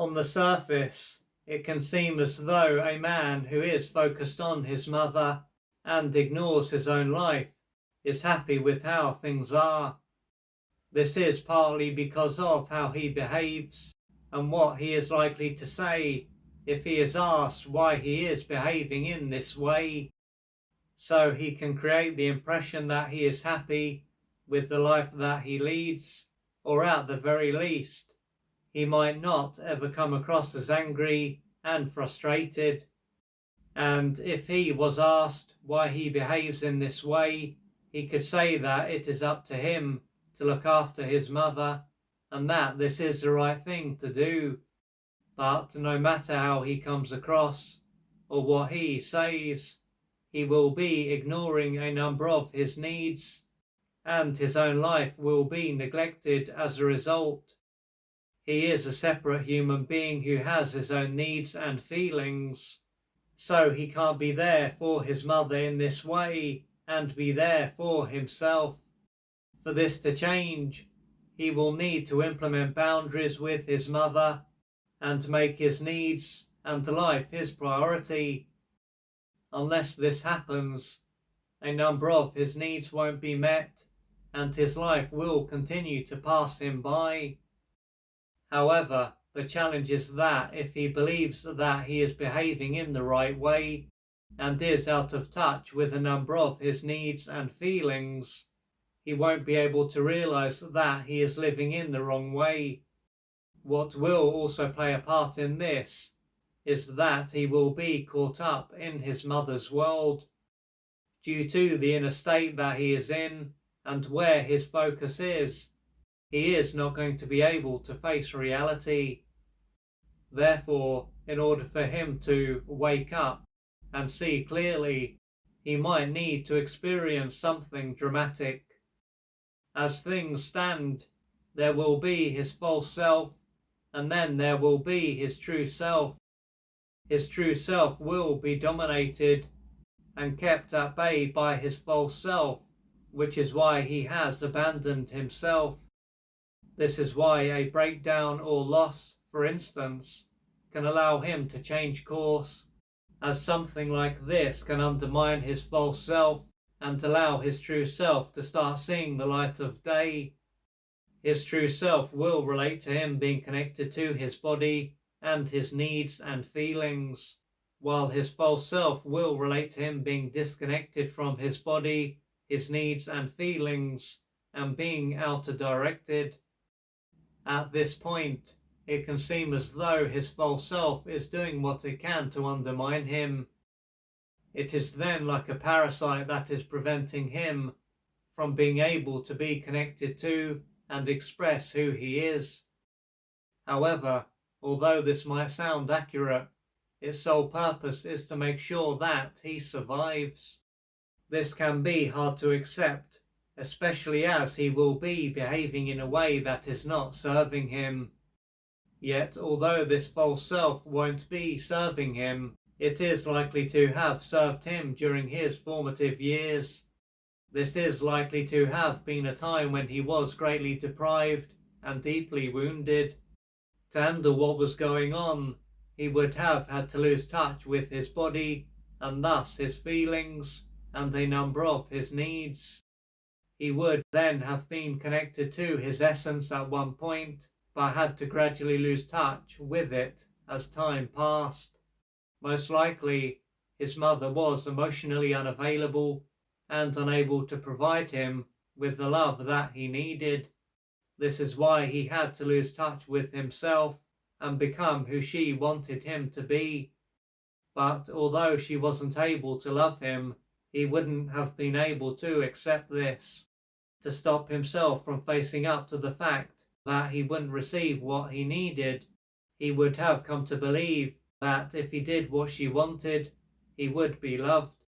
On the surface, it can seem as though a man who is focused on his mother and ignores his own life is happy with how things are. This is partly because of how he behaves and what he is likely to say if he is asked why he is behaving in this way. So he can create the impression that he is happy with the life that he leads, or at the very least, he might not ever come across as angry and frustrated. And if he was asked why he behaves in this way, he could say that it is up to him to look after his mother and that this is the right thing to do. But no matter how he comes across or what he says, he will be ignoring a number of his needs, and his own life will be neglected as a result. He is a separate human being who has his own needs and feelings, so he can't be there for his mother in this way and be there for himself. For this to change, he will need to implement boundaries with his mother and make his needs and life his priority. Unless this happens, a number of his needs won't be met and his life will continue to pass him by. However, the challenge is that if he believes that he is behaving in the right way and is out of touch with a number of his needs and feelings, he won't be able to realize that he is living in the wrong way. What will also play a part in this is that he will be caught up in his mother's world. Due to the inner state that he is in and where his focus is, he is not going to be able to face reality. Therefore, in order for him to wake up and see clearly, he might need to experience something dramatic. As things stand, there will be his false self, and then there will be his true self. His true self will be dominated and kept at bay by his false self, which is why he has abandoned himself. This is why a breakdown or loss, for instance, can allow him to change course, as something like this can undermine his false self and allow his true self to start seeing the light of day. His true self will relate to him being connected to his body and his needs and feelings, while his false self will relate to him being disconnected from his body, his needs and feelings, and being outer-directed. At this point, it can seem as though his false self is doing what it can to undermine him. It is then like a parasite that is preventing him from being able to be connected to and express who he is. However, although this might sound accurate, its sole purpose is to make sure that he survives. This can be hard to accept, especially as he will be behaving in a way that is not serving him. Yet, although this false self won't be serving him, it is likely to have served him during his formative years. This is likely to have been a time when he was greatly deprived and deeply wounded. To handle what was going on, he would have had to lose touch with his body and thus his feelings and a number of his needs. He would then have been connected to his essence at one point, but had to gradually lose touch with it as time passed. Most likely, his mother was emotionally unavailable and unable to provide him with the love that he needed. This is why he had to lose touch with himself and become who she wanted him to be. But although she wasn't able to love him, he wouldn't have been able to accept this. To stop himself from facing up to the fact that he wouldn't receive what he needed, he would have come to believe that if he did what she wanted, he would be loved.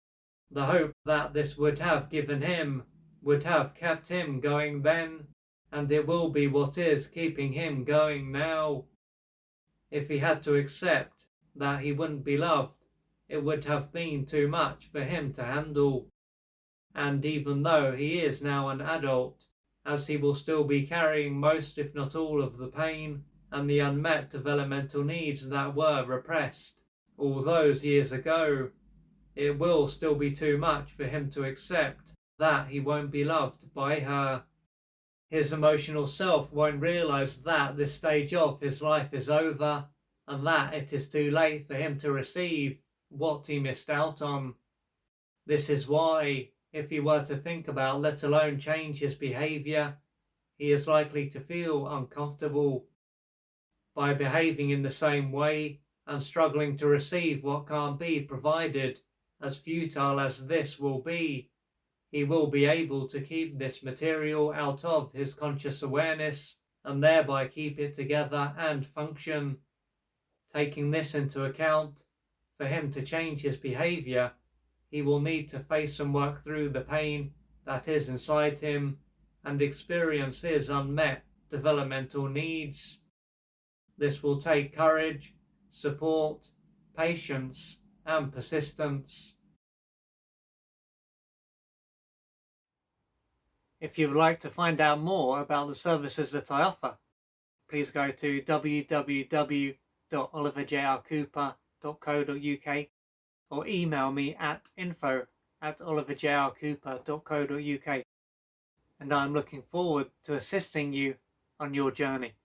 The hope that this would have given him would have kept him going then, and it will be what is keeping him going now. If he had to accept that he wouldn't be loved, it would have been too much for him to handle. And even though he is now an adult, as he will still be carrying most if not all of the pain and the unmet developmental needs that were repressed all those years ago. It will still be too much for him to accept that he won't be loved by her. His emotional self won't realize that this stage of his life is over and that it is too late for him to receive what he missed out on. This is why, if he were to think about, let alone change his behavior, he is likely to feel uncomfortable. By behaving in the same way and struggling to receive what can't be provided, as futile as this will be, he will be able to keep this material out of his conscious awareness and thereby keep it together and function. Taking this into account, for him to change his behavior, he will need to face and work through the pain that is inside him and experience his unmet developmental needs. This will take courage, support, patience, and persistence. If you would like to find out more about the services that I offer, please go to www.oliverjrcooper.co.uk or email me at info@oliverjrcooper.co.uk, and I'm looking forward to assisting you on your journey.